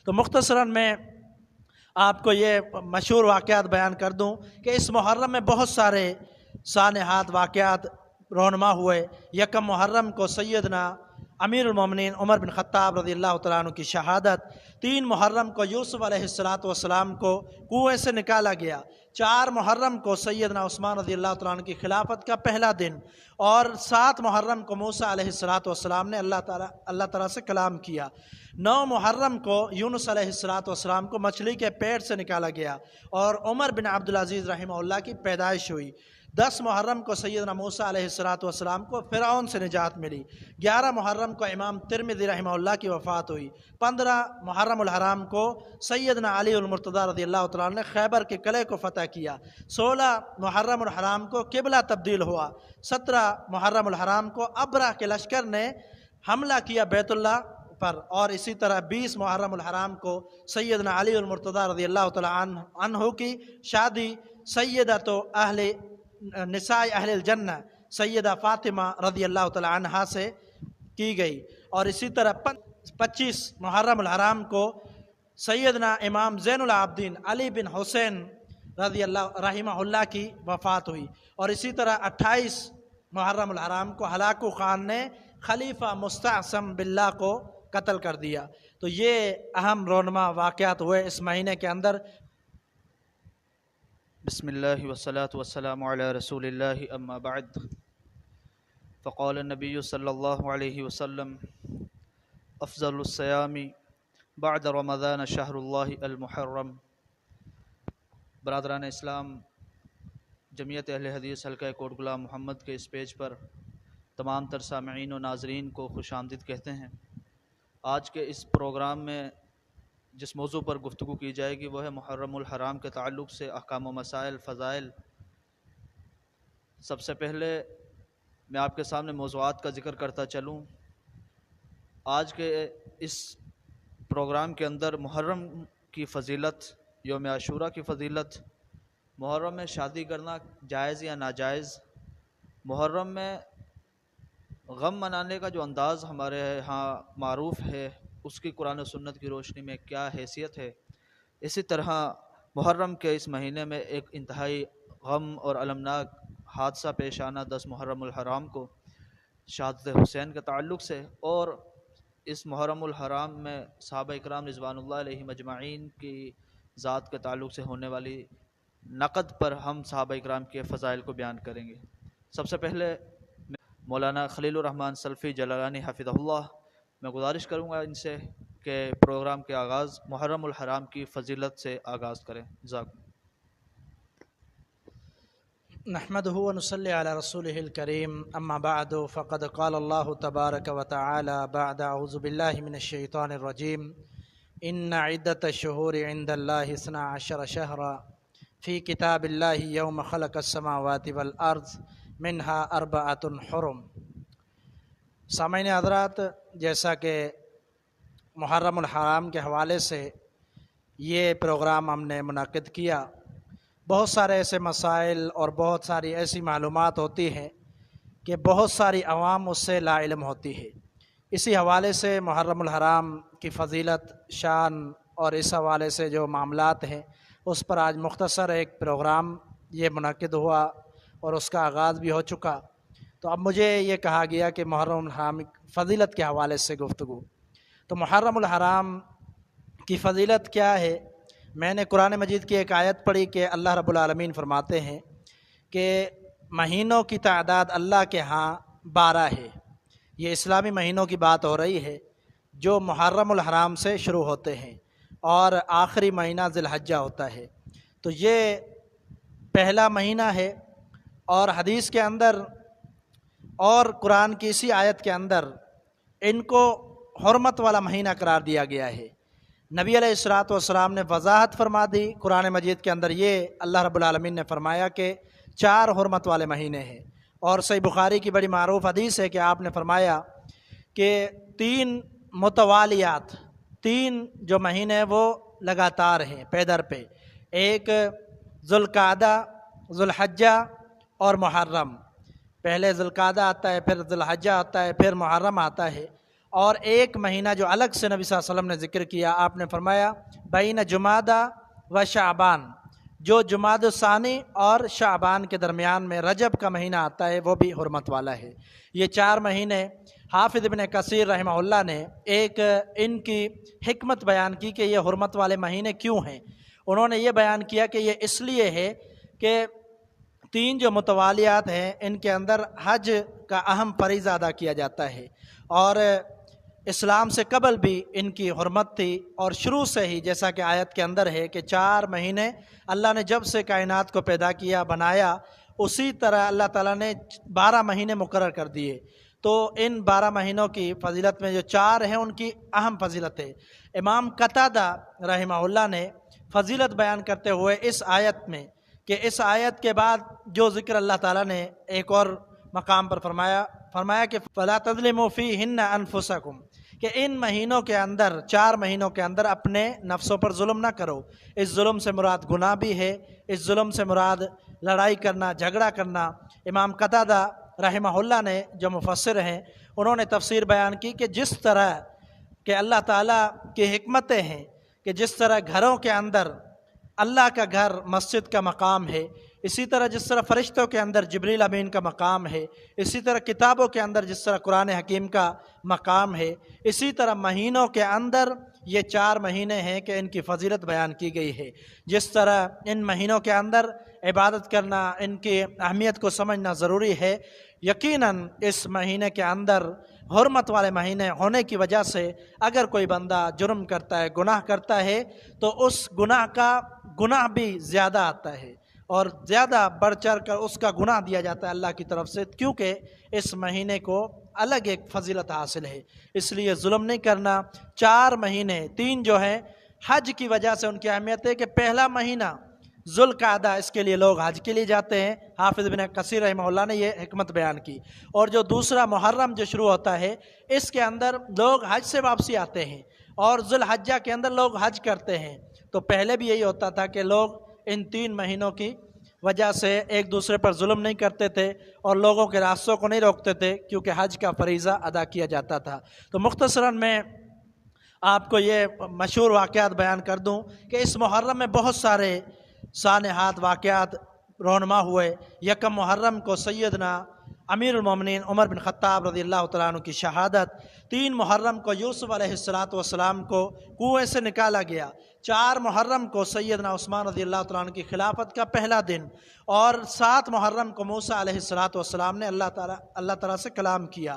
تو مختصراً میں آپ کو یہ مشہور واقعات بیان کر دوں کہ اس محرم میں بہت سارے سانحات واقعات رونما ہوئے۔ یکم محرم کو سیدنا امیر المومنین عمر بن خطاب رضی اللہ تعالیٰ عنہ کی شہادت، 3 محرم کو یوسف علیہ السلام کو کنویں سے نکالا گیا، 4 محرم کو سیدنا عثمان رضی اللہ تعالیٰ عنہ کی خلافت کا پہلا دن، اور 7 محرم کو موسیٰ علیہ السلام نے اللہ تعالیٰ سے کلام کیا، 9 محرم کو یونس علیہ السلام کو مچھلی کے پیٹ سے نکالا گیا اور عمر بن عبدالعزیز رحمہ اللہ کی پیدائش ہوئی، 10 محرم کو سیدنا موسیٰ علیہ السلام کو فرعون سے نجات ملی، 11 محرم کو امام ترمذی رحمہ اللہ کی وفات ہوئی، 15 محرم الحرام کو سیدنا علی المرتضیٰ رضی اللہ تعالیٰ عنہ نے خیبر کے قلعے کو فتح کیا، 16 محرم الحرام کو قبلہ تبدیل ہوا، 17 محرم الحرام کو ابرہ کے لشکر نے حملہ کیا بیت اللہ پر، اور اسی طرح 20 محرم الحرام کو سیدنا علی المرتضیٰ رضی اللہ تعالیٰ عنہ کی شادی سیدہ نساء اہل الجنہ سیدہ فاطمہ رضی اللہ تعالیٰ عنہا سے کی گئی، اور اسی طرح 25 محرم الحرام کو سیدنا امام زین العابدین علی بن حسین رضی اللہ رحمہ اللہ کی وفات ہوئی، اور اسی طرح 28 محرم الحرام کو ہلاکو خان نے خلیفہ مستعصم باللہ کو قتل کر دیا۔ تو یہ اہم رونما واقعات ہوئے اس مہینے کے اندر۔ بسم اللہ والصلاة والسلام علی رسول اللہ اما بعد، فقال النبی صلی اللہ علیہ وسلم افضل الصیام بعد رمضان شہر اللہ المحرم۔ برادران اسلام، جمعیت اہل حدیث حلقہ کوٹ غلام محمد کے اس پیج پر تمام تر سامعین و ناظرین کو خوش آمدید کہتے ہیں۔ آج کے اس پروگرام میں جس موضوع پر گفتگو کی جائے گی وہ ہے محرم الحرام کے تعلق سے احکام و مسائل، فضائل۔ سب سے پہلے میں آپ کے سامنے موضوعات کا ذکر کرتا چلوں۔ آج کے اس پروگرام کے اندر محرم کی فضیلت، یوم عاشوراء کی فضیلت، محرم میں شادی کرنا جائز یا ناجائز، محرم میں غم منانے کا جو انداز ہمارے ہاں معروف ہے اس کی قرآن و سنت کی روشنی میں کیا حیثیت ہے، اسی طرح محرم کے اس مہینے میں ایک انتہائی غم اور المناک حادثہ پیش آنا 10 محرم الحرام کو شہادت حسین کے تعلق سے، اور اس محرم الحرام میں صحابہ اکرام رضوان اللہ علیہ مجمعین کی ذات کے تعلق سے ہونے والی نقد پر ہم صحابہ اکرام کے فضائل کو بیان کریں گے۔ سب سے پہلے مولانا خلیل الرحمن سلفی جلالانی حفظہ اللہ، میں گزارش کروں گا ان سے کہ پروگرام کے آغاز محرم الحرام کی فضیلت سے آغاز کریں۔ جزاکم۔ نحمدہ ونصلی علی رسولہ الکریم، اما بعد فقد قال اللہ تبارک وتعالی بعد اعوذ باللہ من الشیطان الرجیم ان عدۃ الشہور عند اللہ 12 شہرا فی کتاب اللہ یوم خلق السماوات والارض منها 4 حرم۔ سامعین حضرات، جیسا کہ محرم الحرام کے حوالے سے یہ پروگرام ہم نے منعقد کیا، بہت سارے ایسے مسائل اور بہت ساری ایسی معلومات ہوتی ہیں کہ بہت ساری عوام اس سے لا علم ہوتی ہے۔ اسی حوالے سے محرم الحرام کی فضیلت، شان اور اس حوالے سے جو معاملات ہیں اس پر آج مختصر ایک پروگرام یہ منعقد ہوا اور اس کا آغاز بھی ہو چکا۔ تو اب مجھے یہ کہا گیا کہ محرم الحرام فضیلت کے حوالے سے گفتگو۔ تو محرم الحرام کی فضیلت کیا ہے؟ میں نے قرآن مجید کی ایک آیت پڑھی کہ اللہ رب العالمین فرماتے ہیں کہ مہینوں کی تعداد اللہ کے ہاں 12 ہے۔ یہ اسلامی مہینوں کی بات ہو رہی ہے جو محرم الحرام سے شروع ہوتے ہیں اور آخری مہینہ ذی الحجہ ہوتا ہے۔ تو یہ پہلا مہینہ ہے، اور حدیث کے اندر اور قرآن کی اسی آیت کے اندر ان کو حرمت والا مہینہ قرار دیا گیا ہے۔ نبی علیہ السلام نے وضاحت فرما دی قرآن مجید کے اندر، یہ اللہ رب العالمین نے فرمایا کہ 4 حرمت والے مہینے ہیں، اور صحیح بخاری کی بڑی معروف حدیث ہے کہ آپ نے فرمایا کہ 3 متوالیات، 3 جو مہینے ہیں وہ لگاتار ہیں پے در پہ، ایک ذوالقعدہ، ذوالحجہ اور محرم۔ پہلے ذوالقعدہ آتا ہے، پھر ذوالحجہ آتا ہے، پھر محرم آتا ہے، اور ایک مہینہ جو الگ سے نبی صلی اللہ علیہ وسلم نے ذکر کیا، آپ نے فرمایا بین جمادہ و شعبان، جو جمادی الثانی اور شعبان کے درمیان میں رجب کا مہینہ آتا ہے وہ بھی حرمت والا ہے۔ یہ 4 مہینے حافظ ابن کثیر رحمہ اللہ نے ایک ان کی حکمت بیان کی کہ یہ حرمت والے مہینے کیوں ہیں۔ انہوں نے یہ بیان کیا کہ یہ اس لیے ہے کہ 3 جو متوالیات ہیں ان کے اندر حج کا اہم فریضہ ادا کیا جاتا ہے، اور اسلام سے قبل بھی ان کی حرمت تھی، اور شروع سے ہی جیسا کہ آیت کے اندر ہے کہ 4 مہینے اللہ نے جب سے کائنات کو پیدا کیا بنایا، اسی طرح اللہ تعالیٰ نے 12 مہینے مقرر کر دیے۔ تو ان 12 مہینوں کی فضیلت میں جو 4 ہیں ان کی اہم فضیلت ہے۔ امام قتادہ رحمہ اللہ نے فضیلت بیان کرتے ہوئے اس آیت میں کہ اس آیت کے بعد جو ذکر اللہ تعالیٰ نے ایک اور مقام پر فرمایا کہ فَلَا تَظْلِمُوا فِيهِنَّ أَنفُسَكُمْ، کہ ان مہینوں کے اندر 4 مہینوں کے اندر اپنے نفسوں پر ظلم نہ کرو۔ اس ظلم سے مراد گناہ بھی ہے، اس ظلم سے مراد لڑائی کرنا، جھگڑا کرنا۔ امام قتادہ رحمہ اللہ نے جو مفسر ہیں انہوں نے تفسیر بیان کی کہ جس طرح کہ اللہ تعالیٰ کی حکمتیں ہیں کہ جس طرح گھروں کے اندر اللہ کا گھر مسجد کا مقام ہے، اسی طرح جس طرح فرشتوں کے اندر جبریل امین کا مقام ہے، اسی طرح کتابوں کے اندر جس طرح قرآن حکیم کا مقام ہے، اسی طرح مہینوں کے اندر یہ 4 مہینے ہیں کہ ان کی فضیلت بیان کی گئی ہے۔ جس طرح ان مہینوں کے اندر عبادت کرنا، ان کی اہمیت کو سمجھنا ضروری ہے، یقیناً اس مہینے کے اندر حرمت والے مہینے ہونے کی وجہ سے اگر کوئی بندہ جرم کرتا ہے، گناہ کرتا ہے، تو اس گناہ کا گناہ بھی زیادہ آتا ہے اور زیادہ بڑھ چڑھ کر اس کا گناہ دیا جاتا ہے اللہ کی طرف سے، کیونکہ اس مہینے کو الگ ایک فضیلت حاصل ہے۔ اس لیے ظلم نہیں کرنا۔ 4 مہینے 3 جو ہیں حج کی وجہ سے ان کی اہمیت ہے کہ پہلا مہینہ ذوالقعدہ، اس کے لیے لوگ حج کے لیے جاتے ہیں۔ حافظ ابن کثیر رحمہ اللہ نے یہ حکمت بیان کی۔ اور جو دوسرا محرم جو شروع ہوتا ہے، اس کے اندر لوگ حج سے واپسی آتے ہیں، اور ذوالحجہ کے اندر لوگ حج کرتے ہیں۔ تو پہلے بھی یہی ہوتا تھا کہ لوگ ان 3 مہینوں کی وجہ سے ایک دوسرے پر ظلم نہیں کرتے تھے اور لوگوں کے راستوں کو نہیں روکتے تھے، کیونکہ حج کا فریضہ ادا کیا جاتا تھا۔ تو مختصراً میں آپ کو یہ مشہور واقعات بیان کر دوں کہ اس محرم میں بہت سارے سانحات واقعات رونما ہوئے۔ 1 محرم کو سیدنا امیر المومنین عمر بن خطاب رضی اللہ تعالیٰ عنہ کی شہادت۔ 3 محرم کو یوسف علیہ السلام کو کنویں سے نکالا گیا۔ 4 محرم کو سیدنا عثمان رضی اللہ تعالیٰ عنہ کی خلافت کا پہلا دن، اور 7 محرم کو موسیٰ علیہ السلام نے اللہ تعالیٰ سے کلام کیا۔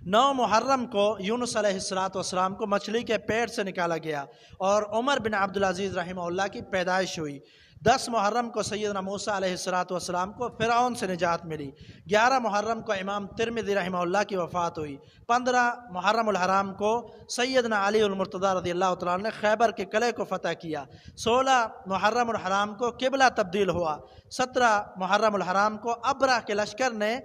9 محرم کو یونس علیہ السلام کو مچھلی کے پیٹ سے نکالا گیا اور عمر بن عبدالعزیز رحمہ اللہ کی پیدائش ہوئی۔ 10 محرم کو سیدنا موسیٰ علیہ السلام کو فرعون سے نجات ملی۔ 11 محرم کو امام ترمذی رحمہ اللہ کی وفات ہوئی۔ 15 محرم الحرام کو سیدنا علی المرتضیٰ رضی اللہ تعالیٰ عنہ نے خیبر کے قلعے کو فتح کیا۔ 16 محرم الحرام کو قبلہ تبدیل ہوا۔ 17 محرم الحرام کو ابرہ کے لشکر نے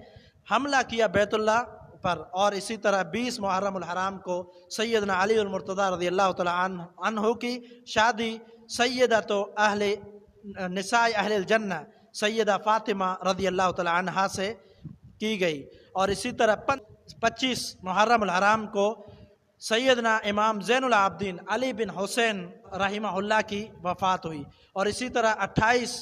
حملہ کیا بیت اللہ پر، اور اسی طرح 20 محرم الحرام کو سیدنا علی المرتضیٰ رضی اللہ تعالیٰ عنہ کی شادی سیدۃ نساء اہل الجنہ سیدہ فاطمہ رضی اللہ تعالی عنہا سے کی گئی۔ اور اسی طرح 25 محرم الحرام کو سیدنا امام زین العابدین علی بن حسین رحمہ اللہ کی وفات ہوئی۔ اور اسی طرح 28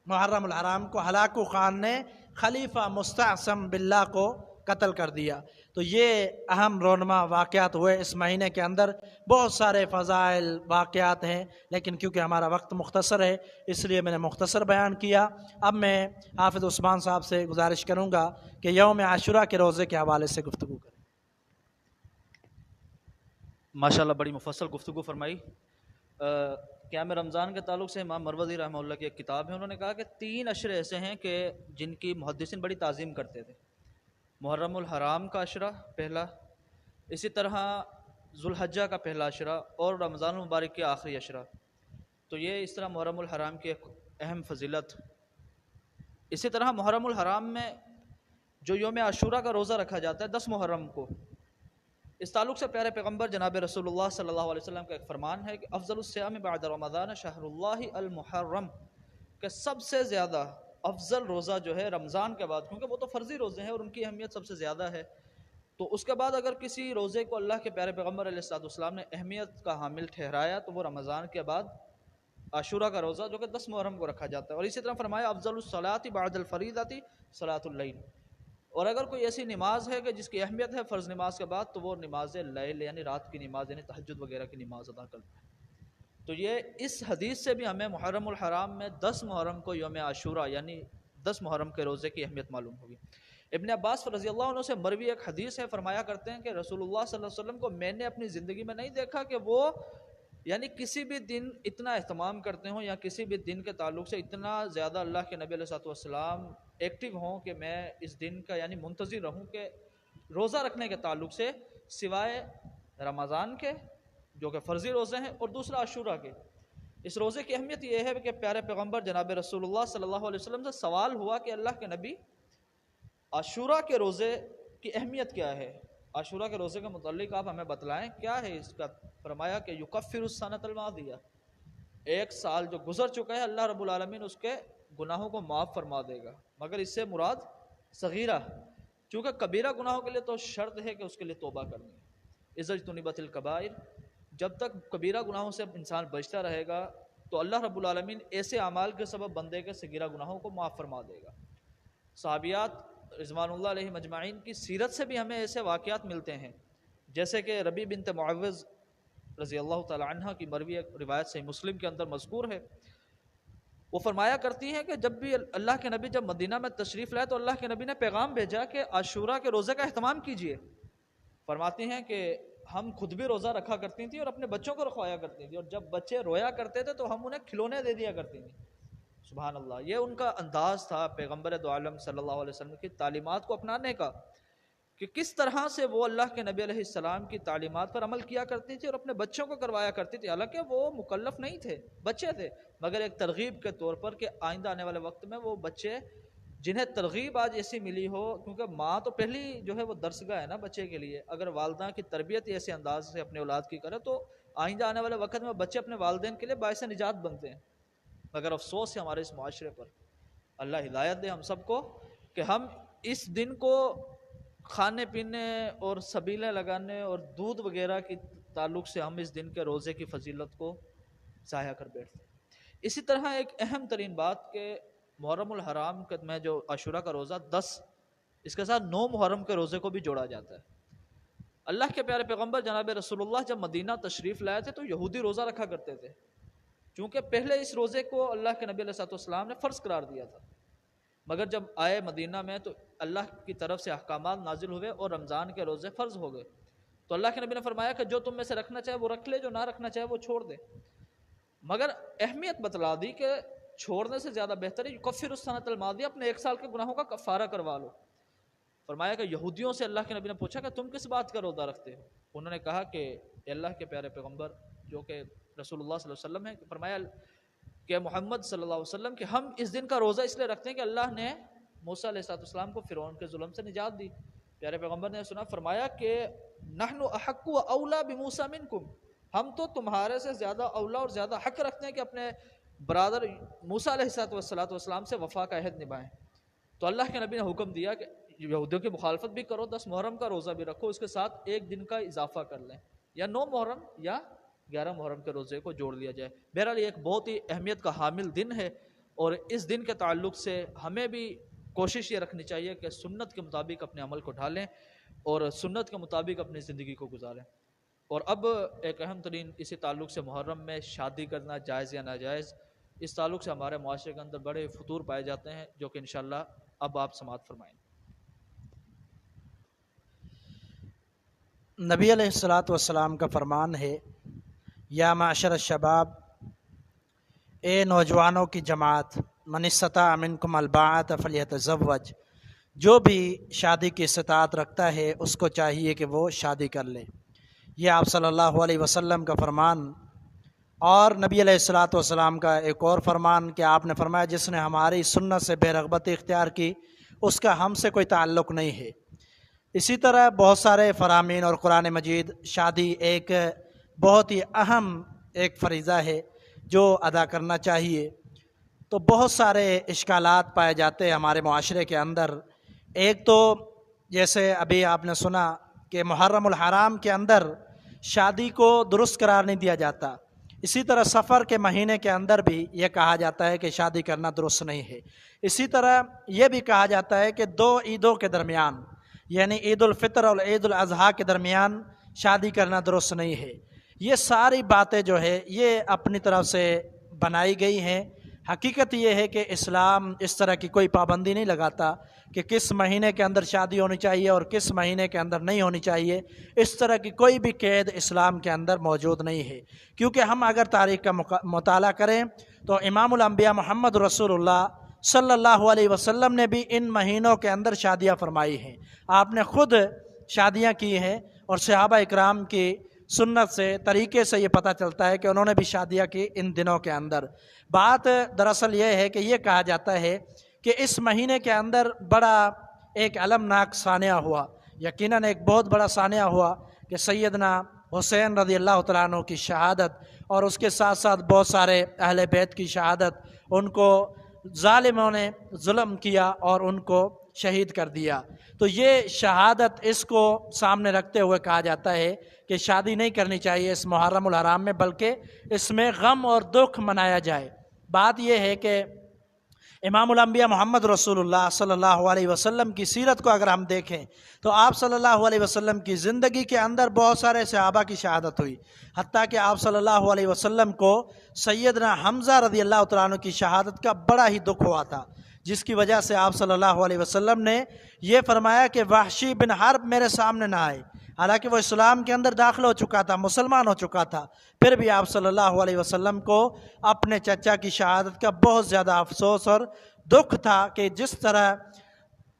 محرم الحرام کو ہلاکو خان نے خلیفہ مستعصم باللہ کو قتل کر دیا۔ تو یہ اہم رونما واقعات ہوئے اس مہینے کے اندر۔ بہت سارے فضائل واقعات ہیں، لیکن کیونکہ ہمارا وقت مختصر ہے اس لیے میں نے مختصر بیان کیا۔ اب میں حافظ عثمان صاحب سے گزارش کروں گا کہ یوم عاشورہ کے روزے کے حوالے سے گفتگو کریں۔ ماشاءاللہ بڑی مفصل گفتگو فرمائی۔ قیام رمضان کے تعلق سے امام مروزی رحمہ اللہ کی ایک کتاب ہے، انہوں نے کہا کہ 3 عشرے ایسے ہیں کہ جن کی محدثین بڑی تعظیم کرتے تھے۔ محرم الحرام کا عشرہ پہلا، اسی طرح ذوالحجہ کا پہلا عشرہ، اور رمضان المبارک کے آخری عشرہ۔ تو یہ اس طرح محرم الحرام کی ایک اہم فضیلت۔ اسی طرح محرم الحرام میں جو یوم عاشورہ کا روزہ رکھا جاتا ہے 10 محرم کو، اس تعلق سے پیارے پیغمبر جناب رسول اللہ صلی اللہ علیہ وسلم کا ایک فرمان ہے کہ افضل الصیام بعد رمضان شہر اللہ المحرم، کہ سب سے زیادہ افضل روزہ جو ہے رمضان کے بعد، کیونکہ وہ تو فرضی روزے ہیں اور ان کی اہمیت سب سے زیادہ ہے، تو اس کے بعد اگر کسی روزے کو اللہ کے پیارے پیغمبر علیہ الصلوۃ والسلام نے اہمیت کا حامل ٹھہرایا تو وہ رمضان کے بعد عاشورہ کا روزہ جو کہ 10 محرم کو رکھا جاتا ہے. اور اسی طرح فرمایا افضل الصلاۃ بعد الفریضۃ صلاۃ اللیل. اور اگر کوئی ایسی نماز ہے کہ جس کی اہمیت ہے فرض نماز کے بعد تو وہ نماز لیل یعنی رات کی نماز یعنی تہجد وغیرہ کی نماز ادا کرتا ہے. تو یہ اس حدیث سے بھی ہمیں محرم الحرام میں 10 محرم کو یوم عاشورہ یعنی 10 محرم کے روزے کی اہمیت معلوم ہوگی. ابن عباس رضی اللہ عنہ سے مروی ایک حدیث ہے، فرمایا کرتے ہیں کہ رسول اللہ صلی اللہ علیہ وسلم کو میں نے اپنی زندگی میں نہیں دیکھا کہ وہ یعنی کسی بھی دن اتنا اہتمام کرتے ہوں یا کسی بھی دن کے تعلق سے اتنا زیادہ اللہ کے نبی علیہ الصلوۃ والسلام ایکٹیو ہوں کہ میں اس دن کا یعنی منتظر رہوں کہ روزہ رکھنے کے تعلق سے، سوائے رمضان کے جو کہ فرضی روزے ہیں اور دوسرا عاشورہ کے. اس روزے کی اہمیت یہ ہے کہ پیارے پیغمبر جناب رسول اللہ صلی اللہ علیہ وسلم سے سوال ہوا کہ اللہ کے نبی عاشورہ کے روزے کی اہمیت کیا ہے، عاشورہ کے روزے کے متعلق آپ ہمیں بتلائیں کیا ہے اس کا. فرمایا کہ یکفر السنۃ الماضیہ، ایک سال جو گزر چکا ہے اللہ رب العالمین اس کے گناہوں کو معاف فرما دے گا، مگر اس سے مراد صغیرہ، چونکہ کبیرہ گناہوں کے لیے تو شرط ہے کہ اس کے لیے توبہ کرنی ہے. اذا اجتنبت الکبائر، جب تک کبیرہ گناہوں سے انسان بچتا رہے گا تو اللہ رب العالمین ایسے اعمال کے سبب بندے کے صغیرہ گناہوں کو معاف فرما دے گا. صحابیات رضوان اللہ علیہ مجمعین کی سیرت سے بھی ہمیں ایسے واقعات ملتے ہیں، جیسے کہ ربیع بنت معوذ رضی اللہ تعالی عنہ کی مروی ایک روایت صحیح مسلم کے اندر مذکور ہے. وہ فرمایا کرتی ہیں کہ جب بھی اللہ کے نبی جب مدینہ میں تشریف لائے تو اللہ کے نبی نے پیغام بھیجا کہ عاشورہ کے روزے کا اہتمام کیجیے. فرماتی ہیں کہ ہم خود بھی روزہ رکھا کرتی تھیں اور اپنے بچوں کو رکھوایا کرتی تھیں، اور جب بچے رویا کرتے تھے تو ہم انہیں کھلونے دے دیا کرتی تھیں. سبحان اللہ، یہ ان کا انداز تھا پیغمبر دو عالم صلی اللہ علیہ وسلم کی تعلیمات کو اپنانے کا، کہ کس طرح سے وہ اللہ کے نبی علیہ السلام کی تعلیمات پر عمل کیا کرتی تھی اور اپنے بچوں کو کروایا کرتی تھی. حالانکہ وہ مکلف نہیں تھے، بچے تھے، مگر ایک ترغیب کے طور پر کہ آئندہ آنے والے وقت میں وہ بچے جنہیں ترغیب آج ایسی ملی ہو، کیونکہ ماں تو پہلی جو ہے وہ درسگاہ ہے نا بچے کے لیے، اگر والدہ کی تربیت ایسے انداز سے اپنے اولاد کی کرے تو آئندہ آنے والے وقت میں بچے اپنے والدین کے لیے باعث نجات بنتے ہیں. مگر افسوس ہے ہمارے اس معاشرے پر، اللہ ہدایت دے ہم سب کو، کہ ہم اس دن کو کھانے پینے اور سبیلیں لگانے اور دودھ وغیرہ کے تعلق سے ہم اس دن کے روزے کی فضیلت کو ضائع کر بیٹھتے ہیں. اسی طرح ایک اہم ترین بات کہ محرم الحرام میں جو عاشورہ کا روزہ 10، اس کے ساتھ 9 محرم کے روزے کو بھی جوڑا جاتا ہے. اللہ کے پیارے پیغمبر جناب رسول اللہ جب مدینہ تشریف لائے تھے تو یہودی روزہ رکھا کرتے تھے، چونکہ پہلے اس روزے کو اللہ کے نبی علیہ الصلوۃ والسلام نے فرض قرار دیا تھا. مگر جب آئے مدینہ میں تو اللہ کی طرف سے احکامات نازل ہوئے اور رمضان کے روزے فرض ہو گئے. تو اللہ کے نبی نے فرمایا کہ جو تم میں سے رکھنا چاہے وہ رکھ لے، جو نہ رکھنا چاہے وہ چھوڑ دے. مگر اہمیت بتلا دی کہ چھوڑنے سے زیادہ بہتر ہے یکفر السنۃ الماضیہ، اپنے 1 سال کے گناہوں کا کفارہ کروا لو. فرمایا کہ یہودیوں سے اللہ کے نبی نے پوچھا کہ تم کس بات کا روزہ رکھتے ہو؟ انہوں نے کہا کہ اللہ کے پیارے پیغمبر جو کہ رسول اللہ صلی اللہ علیہ وسلم ہیں، فرمایا کہ محمد صلی اللہ علیہ وسلم کہ ہم اس دن کا روزہ اس لیے رکھتے ہیں کہ اللہ نے موسیٰ علیہ السلام کو فرعون کے ظلم سے نجات دی. پیارے پیغمبر نے سنا، فرمایا کہ نحن احق و اولا بموسیٰ منکم، ہم تو تمہارے سے زیادہ اولا اور زیادہ حق رکھتے ہیں کہ اپنے برادر موسیٰ علیہ السلام سے وفا کا عہد نبھائیں. تو اللہ کے نبی نے حکم دیا کہ یہودیوں کی مخالفت بھی کرو، 10 محرم کا روزہ بھی رکھو، اس کے ساتھ 1 دن کا اضافہ کر لیں، یا 9 محرم یا 11 محرم کے روزے کو جوڑ لیا جائے. بہرحال یہ ایک بہت ہی اہمیت کا حامل دن ہے، اور اس دن کے تعلق سے ہمیں بھی کوشش یہ رکھنی چاہیے کہ سنت کے مطابق اپنے عمل کو ڈھالیں اور سنت کے مطابق اپنی زندگی کو گزاریں. اور اب ایک اہم ترین اسی تعلق سے محرم میں شادی کرنا جائز یا ناجائز، اس تعلق سے ہمارے معاشرے کے اندر بڑے فطور پائے جاتے ہیں، جو کہ انشاءاللہ اب آپ سماعت فرمائیں. نبی علیہ الصلوۃ والسلام کا فرمان ہے، یا معشر الشباب، اے نوجوانوں کی جماعت، من استطاع منکم الباءۃ فلیتزوج، جو بھی شادی کی استطاعت رکھتا ہے اس کو چاہیے کہ وہ شادی کر لے. یہ آپ صلی اللہ علیہ وسلم کا فرمان. اور نبی علیہ الصلوۃ والسلام کا ایک اور فرمان کہ آپ نے فرمایا جس نے ہماری سنت سے بے رغبتی اختیار کی اس کا ہم سے کوئی تعلق نہیں ہے. اسی طرح بہت سارے فرامین اور قرآن مجید شادی ایک بہت ہی اہم ایک فریضہ ہے جو ادا کرنا چاہیے. تو بہت سارے اشکالات پائے جاتے ہیں ہمارے معاشرے کے اندر. ایک تو جیسے ابھی آپ نے سنا کہ محرم الحرام کے اندر شادی کو درست قرار نہیں دیا جاتا، اسی طرح سفر کے مہینے کے اندر بھی یہ کہا جاتا ہے کہ شادی کرنا درست نہیں ہے۔ اسی طرح یہ بھی کہا جاتا ہے کہ دو عیدوں کے درمیان، یعنی عید الفطر اور عید الاضحیٰ کے درمیان شادی کرنا درست نہیں ہے۔ یہ ساری باتیں جو ہے یہ اپنی طرف سے بنائی گئی ہیں۔ حقیقت یہ ہے کہ اسلام اس طرح کی کوئی پابندی نہیں لگاتا کہ کس مہینے کے اندر شادی ہونی چاہیے اور کس مہینے کے اندر نہیں ہونی چاہیے، اس طرح کی کوئی بھی قید اسلام کے اندر موجود نہیں ہے۔ کیونکہ ہم اگر تاریخ کا مطالعہ کریں تو امام الانبیاء محمد رسول اللہ صلی اللہ علیہ وسلم نے بھی ان مہینوں کے اندر شادیاں فرمائی ہیں۔ آپ نے خود شادیاں کی ہیں، اور صحابہ اکرام کی سنت سے، طریقے سے یہ پتہ چلتا ہے کہ انہوں نے بھی شادیاں کی ان دنوں کے اندر۔ بات دراصل یہ ہے کہ یہ کہا جاتا ہے کہ اس مہینے کے اندر بڑا ایک المناک سانحہ ہوا، یقیناً ایک بہت بڑا سانحہ ہوا کہ سیدنا حسین رضی اللہ تعالیٰ عنہ کی شہادت، اور اس کے ساتھ ساتھ بہت سارے اہل بیت کی شہادت، ان کو ظالموں نے ظلم کیا اور ان کو شہید کر دیا۔ تو یہ شہادت اس کو سامنے رکھتے ہوئے کہا جاتا ہے کہ شادی نہیں کرنی چاہیے اس محرم الحرام میں، بلکہ اس میں غم اور دکھ منایا جائے۔ بات یہ ہے کہ امام الانبیاء محمد رسول اللہ صلی اللہ علیہ وسلم کی سیرت کو اگر ہم دیکھیں تو آپ صلی اللہ علیہ وسلم کی زندگی کے اندر بہت سارے صحابہ کی شہادت ہوئی، حتیٰ کہ آپ صلی اللہ علیہ وسلم کو سیدنا حمزہ رضی اللہ تعالیٰ عنہ کی شہادت کا بڑا ہی دکھ ہوا تھا، جس کی وجہ سے آپ صلی اللہ علیہ وسلم نے یہ فرمایا کہ وحشی بن حرب میرے سامنے نہ آئے، حالانکہ وہ اسلام کے اندر داخل ہو چکا تھا، مسلمان ہو چکا تھا، پھر بھی آپ صلی اللہ علیہ وسلم کو اپنے چچا کی شہادت کا بہت زیادہ افسوس اور دکھ تھا کہ جس طرح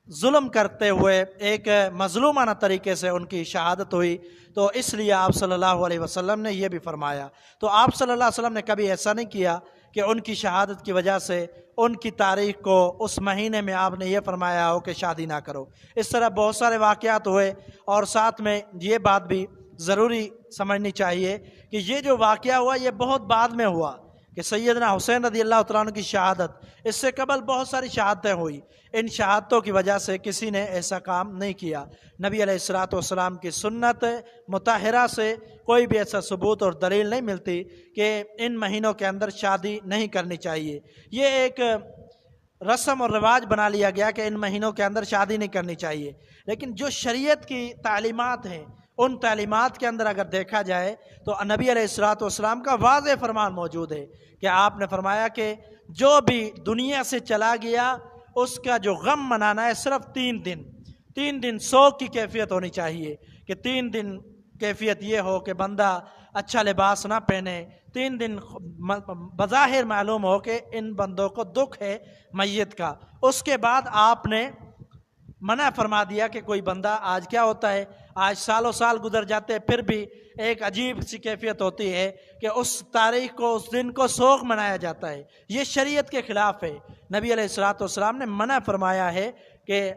ظلم کرتے ہوئے ایک مظلومانہ طریقے سے ان کی شہادت ہوئی، تو اس لیے آپ صلی اللہ علیہ وسلم نے یہ بھی فرمایا۔ تو آپ صلی اللہ علیہ وسلم نے کبھی ایسا نہیں کیا کہ ان کی شہادت کی وجہ سے ان کی تاریخ کو اس مہینے میں آپ نے یہ فرمایا ہو کہ شادی نہ کرو۔ اس طرح بہت سارے واقعات ہوئے، اور ساتھ میں یہ بات بھی ضروری سمجھنی چاہیے کہ یہ جو واقعہ ہوا یہ بہت بعد میں ہوا کہ سیدنا حسین رضی اللہ تعالیٰ عنہ کی شہادت، اس سے قبل بہت ساری شہادتیں ہوئی، ان شہادتوں کی وجہ سے کسی نے ایسا کام نہیں کیا۔ نبی علیہ الصلوۃ والسلام کی سنت مطہرہ سے کوئی بھی ایسا ثبوت اور دلیل نہیں ملتی کہ ان مہینوں کے اندر شادی نہیں کرنی چاہیے۔ یہ ایک رسم اور رواج بنا لیا گیا کہ ان مہینوں کے اندر شادی نہیں کرنی چاہیے، لیکن جو شریعت کی تعلیمات ہیں ان تعلیمات کے اندر اگر دیکھا جائے تو نبی علیہ الصلوۃ والسلام کا واضح فرمان موجود ہے کہ آپ نے فرمایا کہ جو بھی دنیا سے چلا گیا اس کا جو غم منانا ہے صرف 3 دن سوگ کی کیفیت ہونی چاہیے، کہ 3 دن کیفیت یہ ہو کہ بندہ اچھا لباس نہ پہنے، 3 دن بظاہر معلوم ہو کہ ان بندوں کو دکھ ہے میت کا۔ اس کے بعد آپ نے منع فرما دیا کہ کوئی بندہ، آج کیا ہوتا ہے، آج سالوں سال گزر جاتے ہیں پھر بھی ایک عجیب سی کیفیت ہوتی ہے کہ اس تاریخ کو، اس دن کو سوگ منایا جاتا ہے۔ یہ شریعت کے خلاف ہے۔ نبی علیہ الصلوۃ والسلام نے منع فرمایا ہے کہ